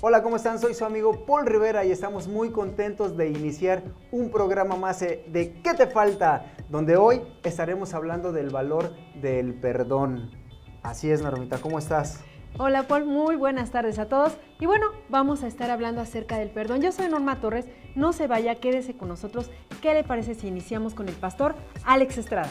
Hola, ¿cómo están? Soy su amigo Paul Rivera y estamos muy contentos de iniciar un programa más de ¿Qué te falta? Donde hoy estaremos hablando del valor del perdón. Así es, Normita, ¿cómo estás? Hola Paul, muy buenas tardes a todos. Y bueno, vamos a estar hablando acerca del perdón. Yo soy Norma Torres, no se vaya, quédese con nosotros. ¿Qué le parece si iniciamos con el pastor Alex Estrada?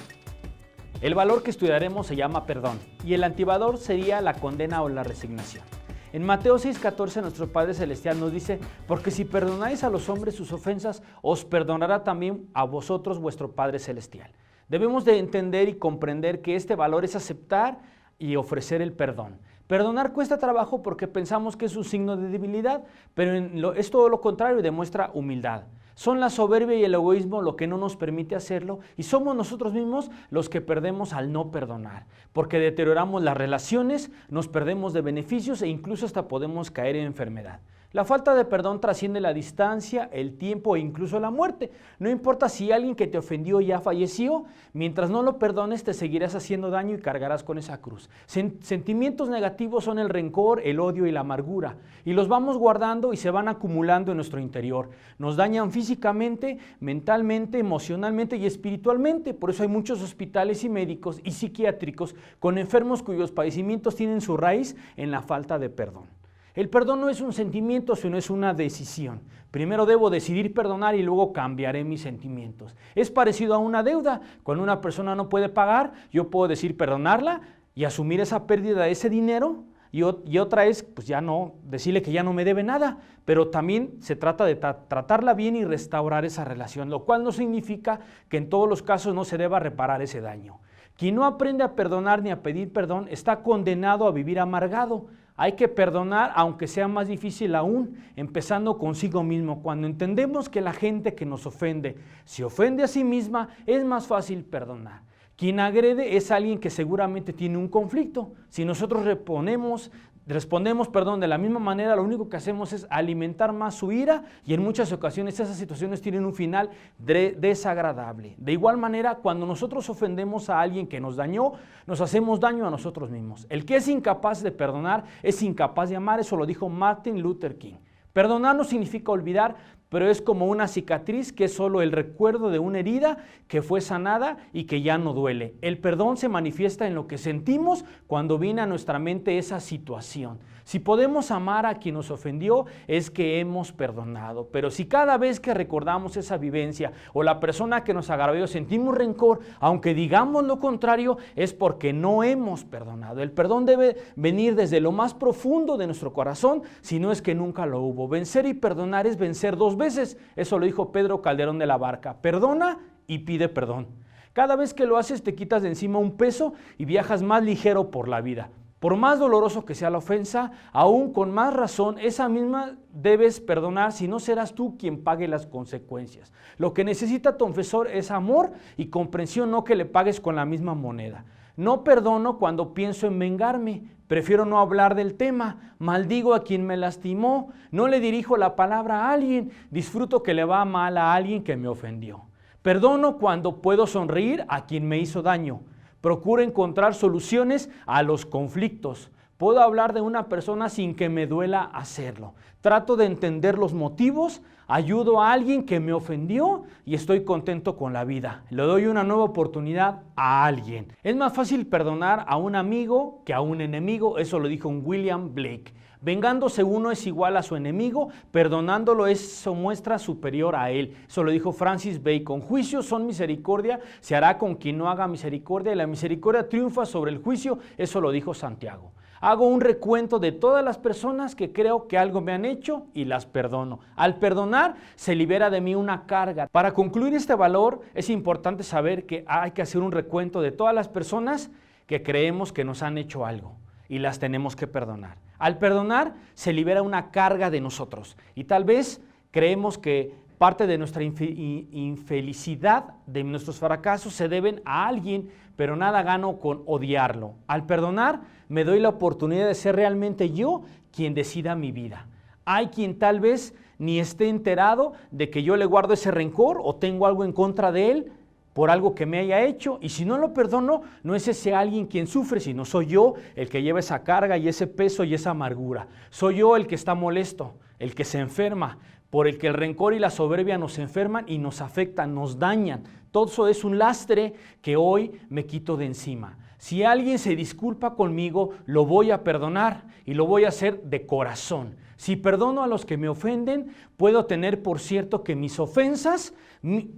El valor que estudiaremos se llama perdón y el antivalor sería la condena o la resignación. En Mateo 6:14 nuestro Padre Celestial nos dice: porque si perdonáis a los hombres sus ofensas, os perdonará también a vosotros vuestro Padre Celestial. Debemos de entender y comprender que este valor es aceptar y ofrecer el perdón. Perdonar cuesta trabajo porque pensamos que es un signo de debilidad, pero es todo lo contrario y demuestra humildad. Son la soberbia y el egoísmo lo que no nos permite hacerlo y somos nosotros mismos los que perdemos al no perdonar, porque deterioramos las relaciones, nos perdemos de beneficios e incluso hasta podemos caer en enfermedad. La falta de perdón trasciende la distancia, el tiempo e incluso la muerte. No importa si alguien que te ofendió ya falleció, mientras no lo perdones te seguirás haciendo daño y cargarás con esa cruz. Sentimientos negativos son el rencor, el odio y la amargura, y los vamos guardando y se van acumulando en nuestro interior. Nos dañan físicamente, mentalmente, emocionalmente y espiritualmente. Por eso hay muchos hospitales y médicos y psiquiátricos con enfermos cuyos padecimientos tienen su raíz en la falta de perdón. El perdón no es un sentimiento, sino es una decisión. Primero debo decidir perdonar y luego cambiaré mis sentimientos. Es parecido a una deuda. Cuando una persona no puede pagar, yo puedo decir perdonarla y asumir esa pérdida de ese dinero. Y otra es, pues ya no, decirle que ya no me debe nada. Pero también se trata de tratarla bien y restaurar esa relación, lo cual no significa que en todos los casos no se deba reparar ese daño. Quien no aprende a perdonar ni a pedir perdón está condenado a vivir amargado. Hay que perdonar aunque sea más difícil aún, empezando consigo mismo. Cuando entendemos que la gente que nos ofende se ofende a sí misma, es más fácil perdonar. Quien agrede es alguien que seguramente tiene un conflicto. Si nosotros respondemos de la misma manera, lo único que hacemos es alimentar más su ira y en muchas ocasiones esas situaciones tienen un final desagradable. De igual manera, cuando nosotros ofendemos a alguien que nos dañó, nos hacemos daño a nosotros mismos. El que es incapaz de perdonar es incapaz de amar, eso lo dijo Martin Luther King. Perdonar no significa olvidar, pero es como una cicatriz que es solo el recuerdo de una herida que fue sanada y que ya no duele. El perdón se manifiesta en lo que sentimos cuando viene a nuestra mente esa situación. Si podemos amar a quien nos ofendió, es que hemos perdonado. Pero si cada vez que recordamos esa vivencia o la persona que nos agravió sentimos rencor, aunque digamos lo contrario, es porque no hemos perdonado. El perdón debe venir desde lo más profundo de nuestro corazón, si no es que nunca lo hubo. Vencer y perdonar es vencer dos veces. Eso lo dijo Pedro Calderón de la Barca. Perdona y pide perdón. Cada vez que lo haces te quitas de encima un peso y viajas más ligero por la vida. Por más doloroso que sea la ofensa, aún con más razón, esa misma debes perdonar, si no serás tú quien pague las consecuencias. Lo que necesita tu ofensor es amor y comprensión, no que le pagues con la misma moneda. No perdono cuando pienso en vengarme, prefiero no hablar del tema, maldigo a quien me lastimó, no le dirijo la palabra a alguien, disfruto que le va mal a alguien que me ofendió. Perdono cuando puedo sonreír a quien me hizo daño. Procuro encontrar soluciones a los conflictos. Puedo hablar de una persona sin que me duela hacerlo. Trato de entender los motivos, ayudo a alguien que me ofendió y estoy contento con la vida. Le doy una nueva oportunidad a alguien. Es más fácil perdonar a un amigo que a un enemigo, eso lo dijo William Blake. Vengándose uno es igual a su enemigo, perdonándolo eso muestra superior a él. Eso lo dijo Francis Bacon. Juicios son misericordia, se hará con quien no haga misericordia y la misericordia triunfa sobre el juicio, eso lo dijo Santiago. Hago un recuento de todas las personas que creo que algo me han hecho y las perdono. Al perdonar se libera de mí una carga. Para concluir este valor es importante saber que hay que hacer un recuento de todas las personas que creemos que nos han hecho algo y las tenemos que perdonar. Al perdonar se libera una carga de nosotros y tal vez creemos que parte de nuestra infelicidad, de nuestros fracasos se deben a alguien, pero nada gano con odiarlo. Al perdonar me doy la oportunidad de ser realmente yo quien decida mi vida. Hay quien tal vez ni esté enterado de que yo le guardo ese rencor o tengo algo en contra de él, por algo que me haya hecho, y si no lo perdono, no es ese alguien quien sufre, sino soy yo el que lleva esa carga y ese peso y esa amargura. Soy yo el que está molesto, el que se enferma, por el que el rencor y la soberbia nos enferman y nos afectan, nos dañan. Todo eso es un lastre que hoy me quito de encima. Si alguien se disculpa conmigo, lo voy a perdonar y lo voy a hacer de corazón. Si perdono a los que me ofenden, puedo tener por cierto que mis ofensas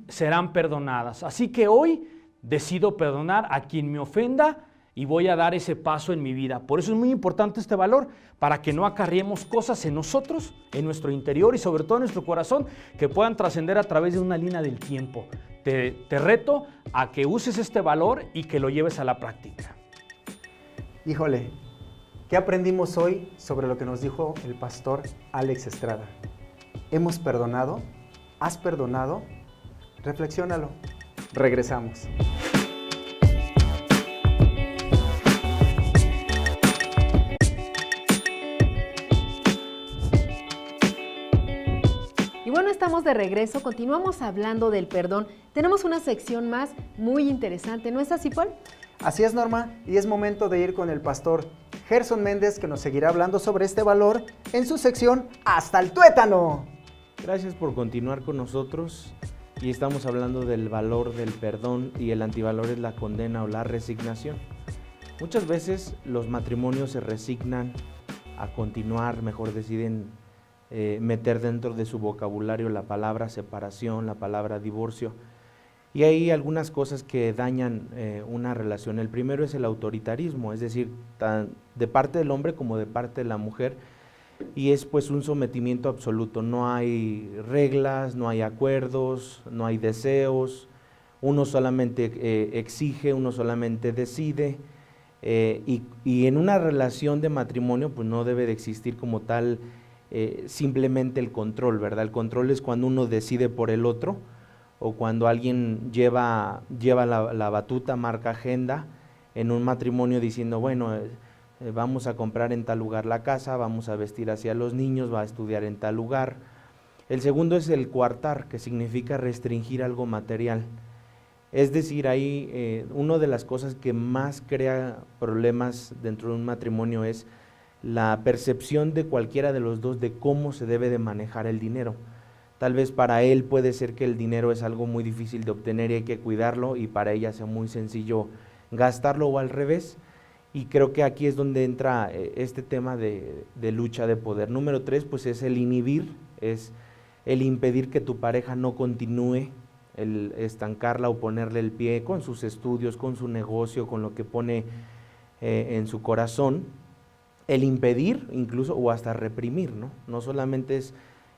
serán perdonadas. Así que hoy decido perdonar a quien me ofenda y voy a dar ese paso en mi vida. Por eso es muy importante este valor, para que no acarriemos cosas en nosotros, en nuestro interior y sobre todo en nuestro corazón, que puedan trascender a través de una línea del tiempo. Te reto a que uses este valor y que lo lleves a la práctica. Híjole, ¿qué aprendimos hoy sobre lo que nos dijo el pastor Alex Estrada? ¿Hemos perdonado? ¿Has perdonado? Reflexiónalo. Regresamos. Y bueno, estamos de regreso, continuamos hablando del perdón. Tenemos una sección más muy interesante, ¿no es así, Paul? Así es, Norma, y es momento de ir con el pastor Gerson Méndez, que nos seguirá hablando sobre este valor en su sección Hasta el Tuétano. Gracias por continuar con nosotros, y estamos hablando del valor del perdón, y el antivalor es la condena o la resignación. Muchas veces los matrimonios se resignan a continuar, mejor deciden meter dentro de su vocabulario la palabra separación, la palabra divorcio, y hay algunas cosas que dañan una relación. El primero es el autoritarismo, es decir, de parte del hombre como de parte de la mujer, y es pues un sometimiento absoluto. No hay reglas, no hay acuerdos, no hay deseos, uno solamente exige, uno solamente decide, y en una relación de matrimonio pues no debe de existir como tal simplemente el control, ¿verdad? El control es cuando uno decide por el otro, o cuando alguien lleva la batuta, marca agenda en un matrimonio diciendo, bueno, vamos a comprar en tal lugar la casa, vamos a vestir hacia los niños, va a estudiar en tal lugar. El segundo es el coartar, que significa restringir algo material. Es decir, ahí una de las cosas que más crea problemas dentro de un matrimonio es la percepción de cualquiera de los dos de cómo se debe de manejar el dinero. Tal vez para él puede ser que el dinero es algo muy difícil de obtener y hay que cuidarlo, y para ella sea muy sencillo gastarlo, o al revés. Y creo que aquí es donde entra este tema de lucha de poder. Número 3, pues es el inhibir, es el impedir que tu pareja no continúe, el estancarla o ponerle el pie con sus estudios, con su negocio, con lo que pone en su corazón. El impedir incluso o hasta reprimir, ¿no? No solamente es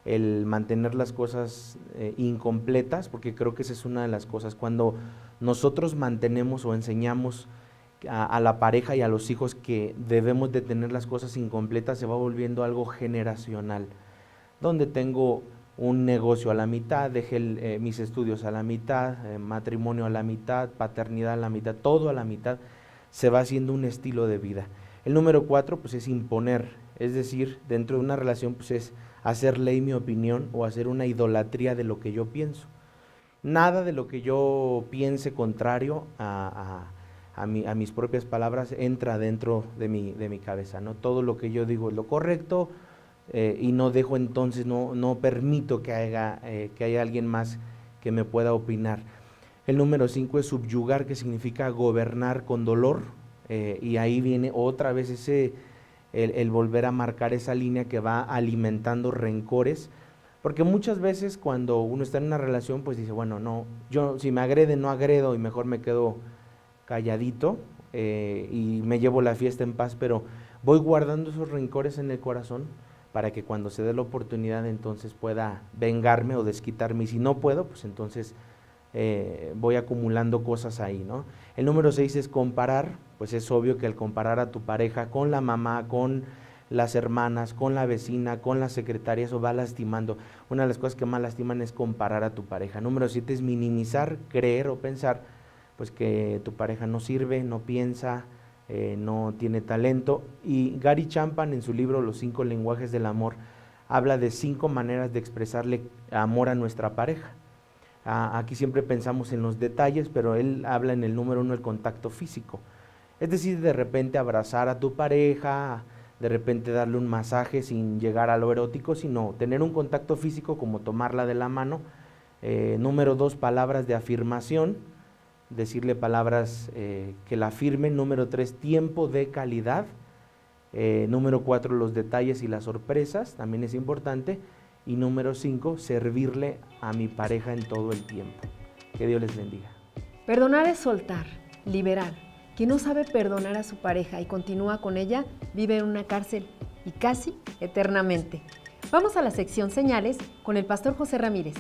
el mantener las cosas incompletas, porque creo que esa es una de las cosas. Cuando nosotros mantenemos o enseñamos a la pareja y a los hijos que debemos de tener las cosas incompletas, se va volviendo algo generacional, donde tengo un negocio a la mitad, dejé mis estudios a la mitad, matrimonio a la mitad, paternidad a la mitad, todo a la mitad, se va haciendo un estilo de vida. El número 4 pues es imponer, es decir, dentro de una relación pues es hacer ley mi opinión o hacer una idolatría de lo que yo pienso. Nada de lo que yo piense contrario a mis propias palabras entra dentro de mi cabeza, ¿no? Todo lo que yo digo es lo correcto, y no dejo entonces, no permito que haya alguien más que me pueda opinar. El número 5 es subyugar, que significa gobernar con dolor, y ahí viene otra vez el volver a marcar esa línea que va alimentando rencores, porque muchas veces cuando uno está en una relación pues dice, bueno, no, yo si me agreden no agredo y mejor me quedo calladito y me llevo la fiesta en paz, pero voy guardando esos rencores en el corazón para que cuando se dé la oportunidad entonces pueda vengarme o desquitarme, y si no puedo pues entonces voy acumulando cosas ahí, ¿no? El número 6 es comparar, pues es obvio que al comparar a tu pareja con la mamá, con las hermanas, con la vecina, con la secretaria, eso va lastimando. Una de las cosas que más lastiman es comparar a tu pareja. Número 7 es minimizar, creer o pensar pues que tu pareja no sirve, no piensa, no tiene talento. Y Gary Chapman en su libro Los 5 lenguajes del amor habla de 5 maneras de expresarle amor a nuestra pareja. Aquí siempre pensamos en los detalles, pero él habla en el número 1, el contacto físico. Es decir, de repente abrazar a tu pareja, de repente darle un masaje sin llegar a lo erótico, sino tener un contacto físico como tomarla de la mano. Número 2, palabras de afirmación, decirle palabras que la afirmen. Número 3, tiempo de calidad. Número 4, los detalles y las sorpresas, también es importante. Y número 5, servirle a mi pareja en todo el tiempo. Que Dios les bendiga. Perdonar es soltar, liberar. Quien no sabe perdonar a su pareja y continúa con ella, vive en una cárcel y casi eternamente. Vamos a la sección Señales con el pastor José Ramírez.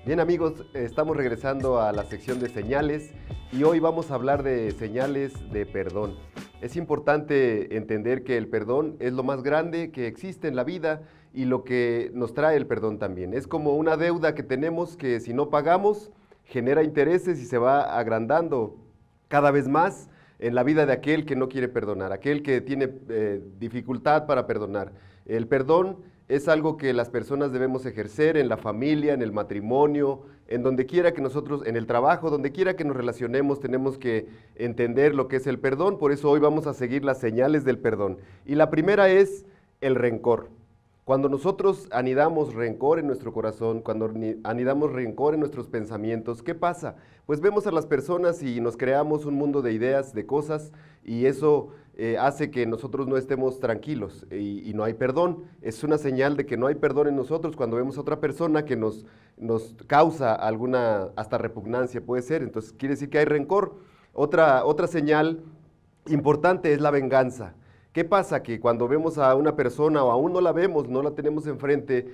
Bien amigos, estamos regresando a la sección de señales y hoy vamos a hablar de señales de perdón. Es importante entender que el perdón es lo más grande que existe en la vida y lo que nos trae el perdón también. Es como una deuda que tenemos que si no pagamos genera intereses y se va agrandando cada vez más en la vida de aquel que no quiere perdonar, aquel que tiene dificultad para perdonar. El perdón es algo que las personas debemos ejercer en la familia, en el matrimonio, en donde quiera que nosotros, en el trabajo, donde quiera que nos relacionemos, tenemos que entender lo que es el perdón. Por eso hoy vamos a seguir las señales del perdón. Y la primera es el rencor. Cuando nosotros anidamos rencor en nuestro corazón, cuando anidamos rencor en nuestros pensamientos, ¿qué pasa? Pues vemos a las personas y nos creamos un mundo de ideas, de cosas, y eso hace que nosotros no estemos tranquilos y no hay perdón. Es una señal de que no hay perdón en nosotros cuando vemos a otra persona que nos causa alguna hasta repugnancia, puede ser. Entonces quiere decir que hay rencor. Otra señal importante es la venganza. ¿Qué pasa? Que cuando vemos a una persona o aún no la vemos, no la tenemos enfrente,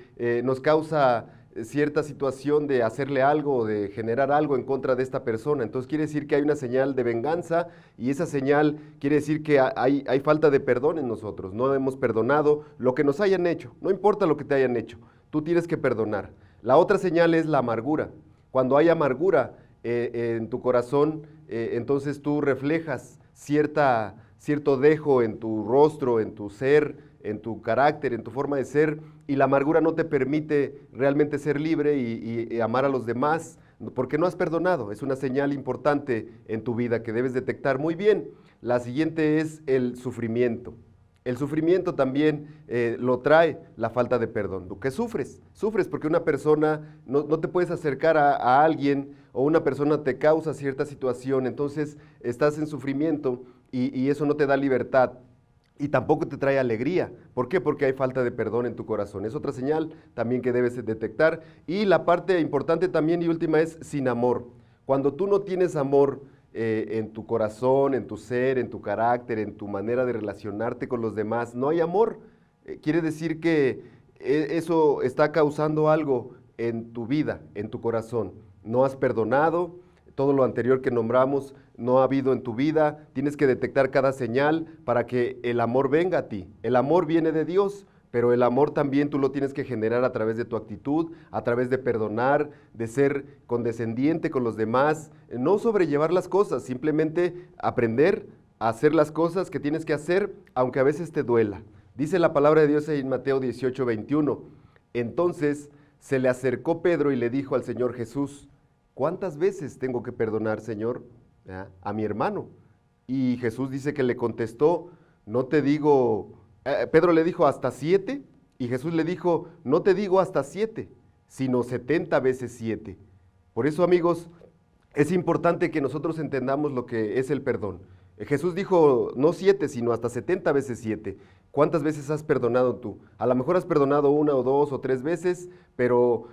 nos causa cierta situación de hacerle algo o de generar algo en contra de esta persona. Entonces quiere decir que hay una señal de venganza y esa señal quiere decir que hay falta de perdón en nosotros. No hemos perdonado lo que nos hayan hecho, no importa lo que te hayan hecho, tú tienes que perdonar. La otra señal es la amargura. Cuando hay amargura en tu corazón, entonces tú reflejas cierto dejo en tu rostro, en tu ser, en tu carácter, en tu forma de ser, y la amargura no te permite realmente ser libre y amar a los demás, porque no has perdonado. Es una señal importante en tu vida que debes detectar muy bien. La siguiente es el sufrimiento. El sufrimiento también lo trae la falta de perdón. ¿Qué sufres? Sufres porque una persona, no te puedes acercar a alguien o una persona te causa cierta situación, entonces estás en sufrimiento y eso no te da libertad. Y tampoco te trae alegría. ¿Por qué? Porque hay falta de perdón en tu corazón. Es otra señal también que debes detectar. Y la parte importante también y última es sin amor. Cuando tú no tienes amor en tu corazón, en tu ser, en tu carácter, en tu manera de relacionarte con los demás, no hay amor. Quiere decir que eso está causando algo en tu vida, en tu corazón. No has perdonado, todo lo anterior que nombramos no ha habido en tu vida, tienes que detectar cada señal para que el amor venga a ti. El amor viene de Dios, pero el amor también tú lo tienes que generar a través de tu actitud, a través de perdonar, de ser condescendiente con los demás, no sobrellevar las cosas, simplemente aprender a hacer las cosas que tienes que hacer, aunque a veces te duela. Dice la palabra de Dios en Mateo 18:21, entonces se le acercó Pedro y le dijo al Señor Jesús, ¿cuántas veces tengo que perdonar, Señor, a mi hermano? Y Jesús dice que le contestó, no te digo, Pedro le dijo hasta 7, y Jesús le dijo, no te digo hasta 7, sino 70 veces 7. Por eso, amigos, es importante que nosotros entendamos lo que es el perdón. Jesús dijo, no 7, sino hasta 70 veces 7. ¿Cuántas veces has perdonado tú? A lo mejor has perdonado 1 o 2 o 3 veces, pero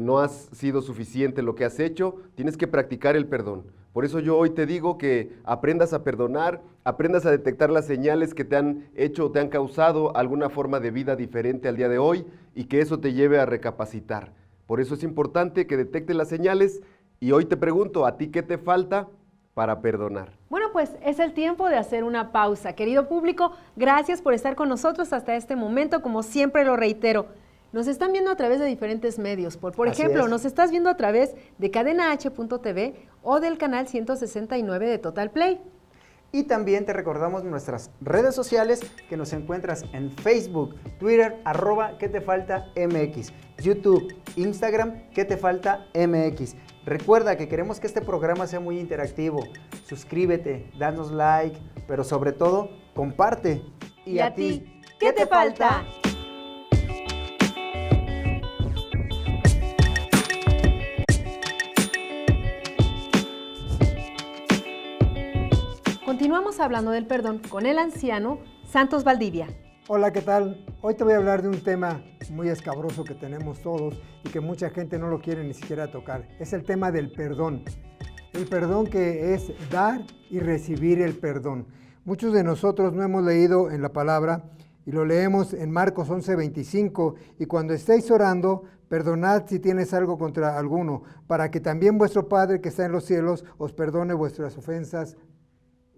no has sido suficiente lo que has hecho, tienes que practicar el perdón. Por eso yo hoy te digo que aprendas a perdonar, aprendas a detectar las señales que te han hecho o te han causado alguna forma de vida diferente al día de hoy y que eso te lleve a recapacitar. Por eso es importante que detectes las señales y hoy te pregunto, ¿a ti qué te falta para perdonar? Bueno, pues es el tiempo de hacer una pausa. Querido público, gracias por estar con nosotros hasta este momento, como siempre lo reitero. Nos están viendo a través de diferentes medios. Por ejemplo, nos estás viendo a través de cadenah.tv o del canal 169 de Total Play. Y también te recordamos nuestras redes sociales, que nos encuentras en Facebook, Twitter, @que te falta MX, YouTube, Instagram, que te falta MX. Recuerda que queremos que este programa sea muy interactivo. Suscríbete, danos like, pero sobre todo, comparte. ¿Y a ti qué te falta? Continuamos hablando del perdón con el anciano Santos Valdivia. Hola, ¿qué tal? Hoy te voy a hablar de un tema muy escabroso que tenemos todos y que mucha gente no lo quiere ni siquiera tocar. Es el tema del perdón. El perdón, que es dar y recibir el perdón. Muchos de nosotros no hemos leído en la palabra y lo leemos en Marcos 11:25, y cuando estéis orando, perdonad si tienes algo contra alguno, para que también vuestro Padre que está en los cielos os perdone vuestras ofensas.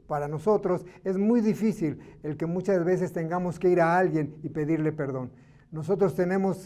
Para nosotros es muy difícil el que muchas veces tengamos que ir a alguien y pedirle perdón. Nosotros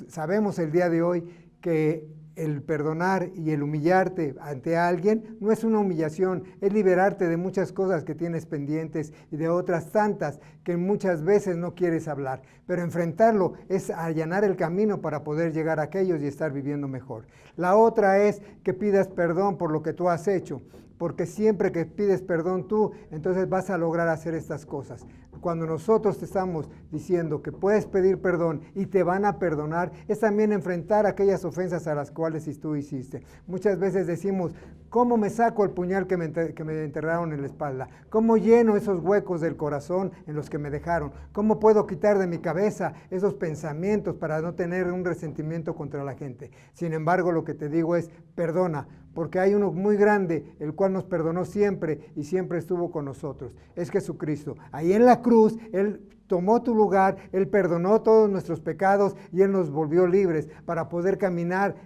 sabemos el día de hoy que el perdonar y el humillarte ante alguien no es una humillación, es liberarte de muchas cosas que tienes pendientes y de otras tantas que muchas veces no quieres hablar. Pero enfrentarlo es allanar el camino para poder llegar a aquellos y estar viviendo mejor. La otra es que pidas perdón por lo que tú has hecho, porque siempre que pides perdón tú, entonces vas a lograr hacer estas cosas. Cuando nosotros te estamos diciendo que puedes pedir perdón y te van a perdonar, es también enfrentar aquellas ofensas a las cuales tú hiciste. Muchas veces decimos, ¿cómo me saco el puñal que me enterraron en la espalda? ¿Cómo lleno esos huecos del corazón en los que me dejaron? ¿Cómo puedo quitar de mi cabeza esos pensamientos para no tener un resentimiento contra la gente? Sin embargo, lo que te digo es, perdona, porque hay uno muy grande, el cual nos perdonó siempre y siempre estuvo con nosotros. Es Jesucristo. Ahí en la cruz, Él tomó tu lugar, Él perdonó todos nuestros pecados y Él nos volvió libres para poder caminar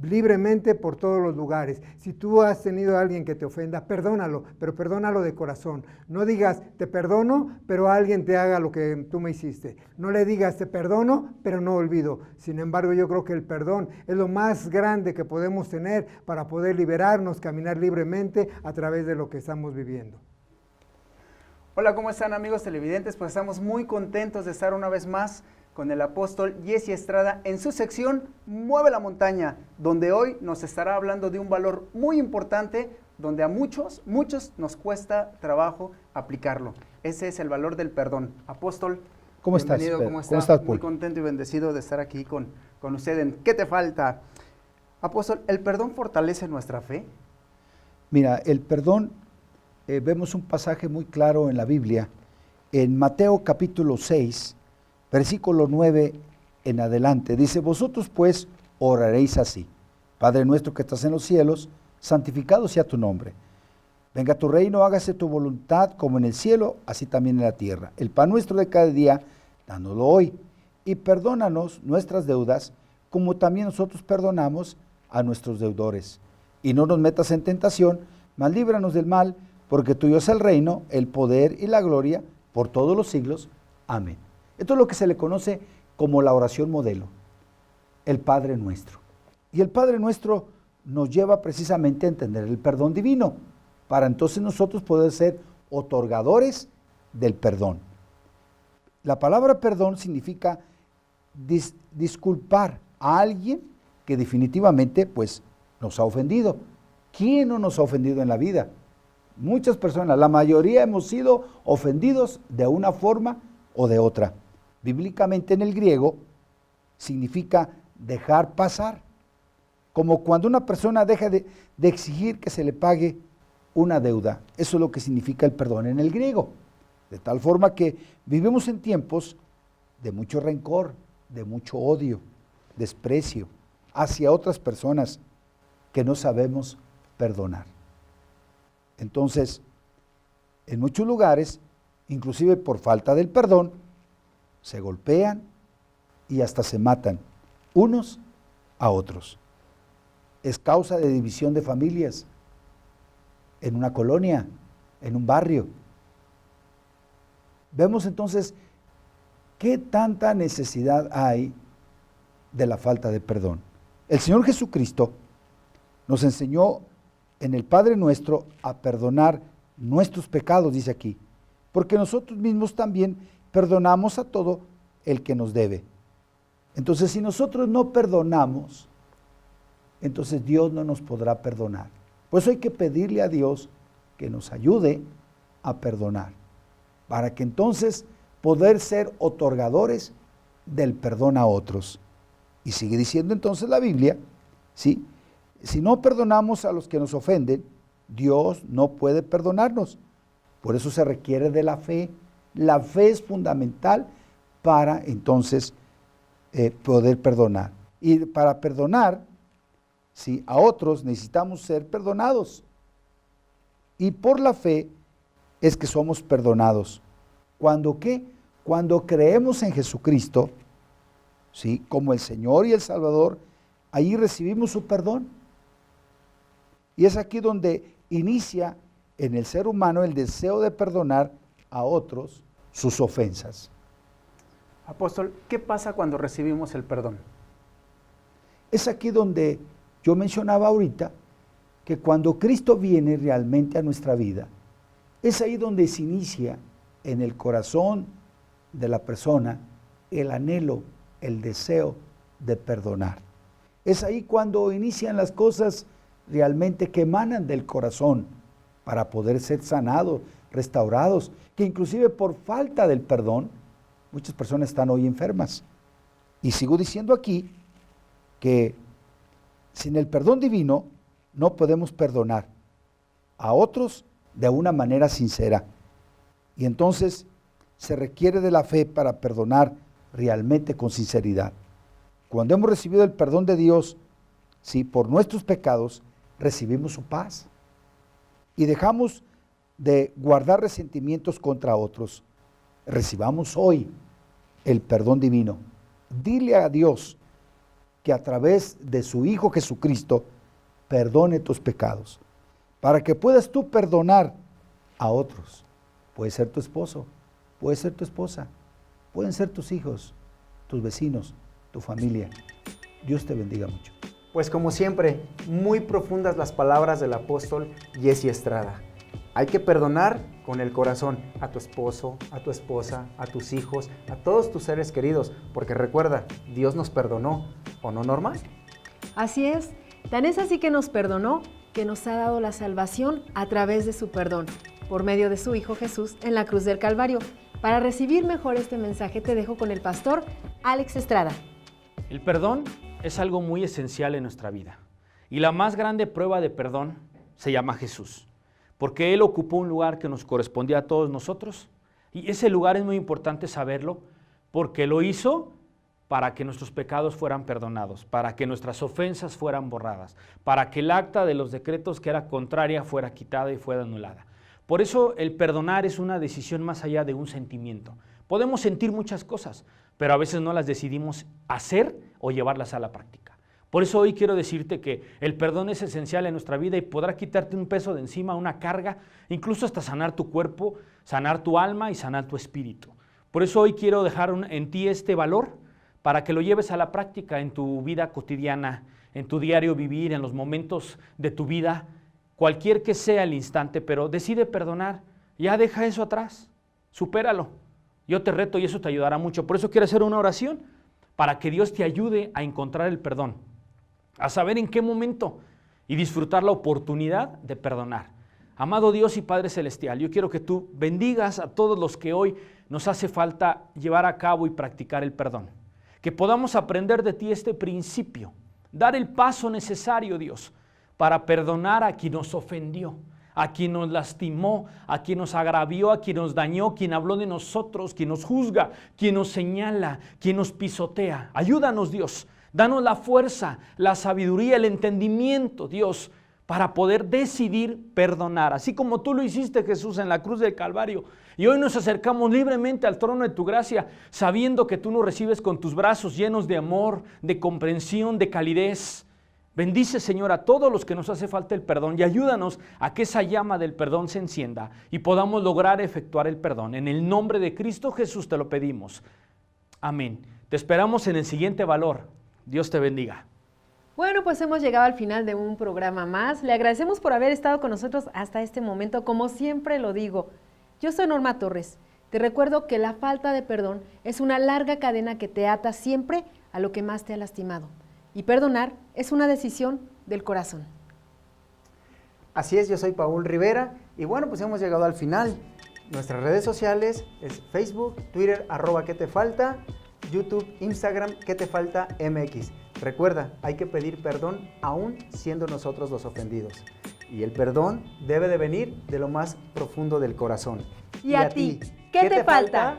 libremente por todos los lugares. Si tú has tenido a alguien que te ofenda, perdónalo, pero perdónalo de corazón. No digas, te perdono, pero alguien te haga lo que tú me hiciste. No le digas, te perdono, pero no olvido. Sin embargo, yo creo que el perdón es lo más grande que podemos tener para poder liberarnos, caminar libremente a través de lo que estamos viviendo. Hola, ¿cómo están, amigos televidentes? Pues estamos muy contentos de estar una vez más con el apóstol Jesse Estrada en su sección Mueve la Montaña, donde hoy nos estará hablando de un valor muy importante, donde a muchos nos cuesta trabajo aplicarlo. Ese es el valor del perdón. Apóstol, ¿cómo estás? Bienvenido, ¿cómo está? ¿Cómo estás, Muy Paul? contento y bendecido de estar aquí con usted en ¿Qué te falta? Apóstol, ¿el perdón fortalece nuestra fe? Mira, el perdón, vemos un pasaje muy claro en la Biblia, en Mateo capítulo 6, versículo 9 en adelante. Dice, vosotros pues oraréis así: Padre nuestro que estás en los cielos, santificado sea tu nombre. Venga tu reino, hágase tu voluntad como en el cielo, así también en la tierra. El pan nuestro de cada día, dánoslo hoy. Y perdónanos nuestras deudas, como también nosotros perdonamos a nuestros deudores. Y no nos metas en tentación, mas líbranos del mal, porque tuyo es el reino, el poder y la gloria, por todos los siglos. Amén. Esto es lo que se le conoce como la oración modelo, el Padre Nuestro. Y el Padre Nuestro nos lleva precisamente a entender el perdón divino, para entonces nosotros poder ser otorgadores del perdón. La palabra perdón significa disculpar a alguien que definitivamente pues nos ha ofendido. ¿Quién no nos ha ofendido en la vida? Muchas personas, la mayoría hemos sido ofendidos de una forma o de otra. Bíblicamente en el griego significa dejar pasar, como cuando una persona deja de exigir que se le pague una deuda. Eso es lo que significa el perdón en el griego. De tal forma que vivimos en tiempos de mucho rencor, de mucho odio, desprecio hacia otras personas que no sabemos perdonar. Entonces, en muchos lugares, inclusive por falta del perdón, se golpean y hasta se matan unos a otros. Es causa de división de familias, en una colonia, en un barrio. Vemos entonces qué tanta necesidad hay de la falta de perdón. El Señor Jesucristo nos enseñó en el Padre Nuestro a perdonar nuestros pecados, dice aquí, porque nosotros mismos también perdonamos a todo el que nos debe. Entonces, si nosotros no perdonamos, entonces Dios no nos podrá perdonar. Por eso hay que pedirle a Dios que nos ayude a perdonar, para que entonces poder ser otorgadores del perdón a otros. Y sigue diciendo entonces la Biblia, ¿sí? Si no perdonamos a los que nos ofenden, Dios no puede perdonarnos. Por eso se requiere de la fe. La fe es fundamental para entonces poder perdonar. Y para perdonar, ¿sí?, a otros necesitamos ser perdonados. Y por la fe es que somos perdonados. ¿Cuándo qué? Cuando creemos en Jesucristo, ¿sí?, como el Señor y el Salvador, ahí recibimos su perdón. Y es aquí donde inicia en el ser humano el deseo de perdonar a otros sus ofensas. Apóstol, ¿qué pasa cuando recibimos el perdón? Es aquí donde yo mencionaba ahorita que cuando Cristo viene realmente a nuestra vida, es ahí donde se inicia en el corazón de la persona el anhelo, el deseo de perdonar. Es ahí cuando inician las cosas realmente que emanan del corazón para poder ser sanados, restaurados, que inclusive por falta del perdón, muchas personas están hoy enfermas. Y sigo diciendo aquí que sin el perdón divino no podemos perdonar a otros de una manera sincera. Y entonces se requiere de la fe para perdonar realmente con sinceridad. Cuando hemos recibido el perdón de Dios, sí, por nuestros pecados, recibimos su paz. Y dejamos de guardar resentimientos contra otros. Recibamos hoy el perdón divino. Dile a Dios que a través de su Hijo Jesucristo perdone tus pecados, para que puedas tú perdonar a otros. Puede ser tu esposo, puede ser tu esposa, pueden ser tus hijos, tus vecinos, tu familia. Dios te bendiga mucho. Pues como siempre, muy profundas las palabras del apóstol Jesse Estrada. Hay que perdonar con el corazón a tu esposo, a tu esposa, a tus hijos, a todos tus seres queridos, porque recuerda, Dios nos perdonó, ¿o no, Norma? Así es, tan es así que nos perdonó, que nos ha dado la salvación a través de su perdón, por medio de su Hijo Jesús en la cruz del Calvario. Para recibir mejor este mensaje te dejo con el pastor Alex Estrada. El perdón es algo muy esencial en nuestra vida. Y la más grande prueba de perdón se llama Jesús, porque Él ocupó un lugar que nos correspondía a todos nosotros. Y ese lugar es muy importante saberlo, porque lo hizo para que nuestros pecados fueran perdonados, para que nuestras ofensas fueran borradas, para que el acta de los decretos que era contraria fuera quitada y fuera anulada. Por eso el perdonar es una decisión más allá de un sentimiento. Podemos sentir muchas cosas, pero a veces no las decidimos hacer o llevarlas a la práctica. Por eso hoy quiero decirte que el perdón es esencial en nuestra vida y podrá quitarte un peso de encima, una carga, incluso hasta sanar tu cuerpo, sanar tu alma y sanar tu espíritu. Por eso hoy quiero dejar en ti este valor para que lo lleves a la práctica en tu vida cotidiana, en tu diario vivir, en los momentos de tu vida, cualquier que sea el instante, pero decide perdonar, ya deja eso atrás, supéralo. Yo te reto y eso te ayudará mucho. Por eso quiero hacer una oración para que Dios te ayude a encontrar el perdón, a saber en qué momento y disfrutar la oportunidad de perdonar. Amado Dios y Padre Celestial, yo quiero que tú bendigas a todos los que hoy nos hace falta llevar a cabo y practicar el perdón. Que podamos aprender de ti este principio, dar el paso necesario, Dios, para perdonar a quien nos ofendió, a quien nos lastimó, a quien nos agravió, a quien nos dañó, quien habló de nosotros, quien nos juzga, quien nos señala, quien nos pisotea. Ayúdanos, Dios, danos la fuerza, la sabiduría, el entendimiento, Dios, para poder decidir perdonar, así como tú lo hiciste, Jesús, en la cruz del Calvario. Y hoy nos acercamos libremente al trono de tu gracia, sabiendo que tú nos recibes con tus brazos llenos de amor, de comprensión, de calidez. Bendice, Señor, a todos los que nos hace falta el perdón y ayúdanos a que esa llama del perdón se encienda y podamos lograr efectuar el perdón. En el nombre de Cristo Jesús te lo pedimos. Amén. Te esperamos en el siguiente valor. Dios te bendiga. Bueno, pues hemos llegado al final de un programa más. Le agradecemos por haber estado con nosotros hasta este momento. Como siempre lo digo, Yo soy Norma Torres. Te recuerdo que la falta de perdón es una larga cadena que te ata siempre a lo que más te ha lastimado. Y perdonar es una decisión del corazón. Así es, yo soy Paul Rivera y bueno, pues hemos llegado al final. Nuestras redes sociales es Facebook, Twitter, @que te falta, YouTube, Instagram, que te falta MX. Recuerda, hay que pedir perdón aún siendo nosotros los ofendidos. Y el perdón debe de venir de lo más profundo del corazón. ¿Y a ti? ¿Qué te falta?